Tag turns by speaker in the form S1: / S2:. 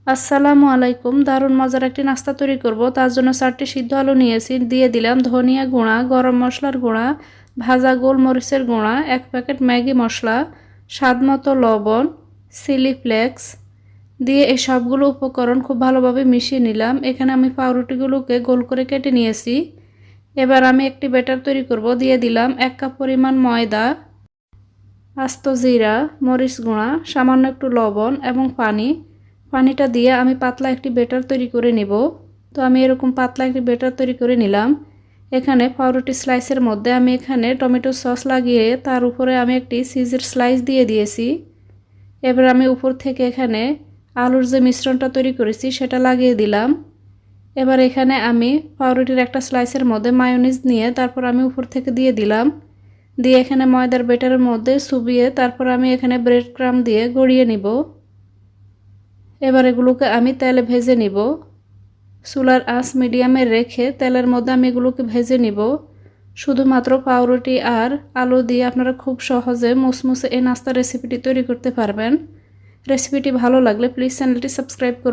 S1: আসসালামু আলাইকুম। দারুণ মজার একটি নাস্তা তৈরি করব। তার জন্য 4টি সিদ্ধ আলু নিয়েছি। দিয়ে দিলাম ধনিয়া গুঁড়া, গরম মশলার গুঁড়া, ভাজা গোলমরিচের গুঁড়া, 1 প্যাকেট ম্যাগি মশলা, স্বাদমতো লবণ, চিলি ফ্লেক্স দিয়ে এই সবগুলো উপকরণ খুব ভালোভাবে মিশিয়ে নিলাম। এখানে আমি পাউরুটিগুলোকে গোল করে কেটে নিয়েছি। এবার আমি একটি ব্যাটার তৈরি করব। দিয়ে দিলাম 1 কাপ পরিমাণ ময়দা, আস্ত জিরা, মরিচ গুঁড়া, সামান্য একটু লবণ এবং পানিটা দিয়ে আমি পাতলা একটি ব্যাটার তৈরি করে নেব। তো আমি এরকম পাতলা একটি ব্যাটার তৈরি করে নিলাম। এখানে পাউরুটি স্লাইসের মধ্যে আমি এখানে টমেটো সস লাগিয়ে তার উপরে আমি একটি চিজের স্লাইস দিয়ে দিয়েছি। এবার আমি উপর থেকে এখানে আলুর যে মিশ্রণটা তৈরি করেছি সেটা লাগিয়ে দিলাম। এবার এখানে আমি পাউরুটির একটা স্লাইসের মধ্যে মায়োনিজ নিয়ে তারপর আমি উপর থেকে দিয়ে দিলাম। দিয়ে এখানে ময়দার ব্যাটারের মধ্যে চুবিয়ে তারপর আমি এখানে ব্রেড ক্রাম্ব দিয়ে গড়িয়ে নিব। এবার এগুলোকে আমি তেলে ভেজে নিব। চুলার আঁচ মিডিয়ামে রেখে তেলের মধ্যে আমি এগুলোকে ভেজে নিব। শুধুমাত্র পাউরুটি আর আলু দিয়ে আপনারা খুব সহজে মুসমুসে এই নাস্তা রেসিপিটি তৈরি করতে পারবেন। রেসিপিটি ভালো লাগলে প্লিজ চ্যানেলটি সাবস্ক্রাইব করুন।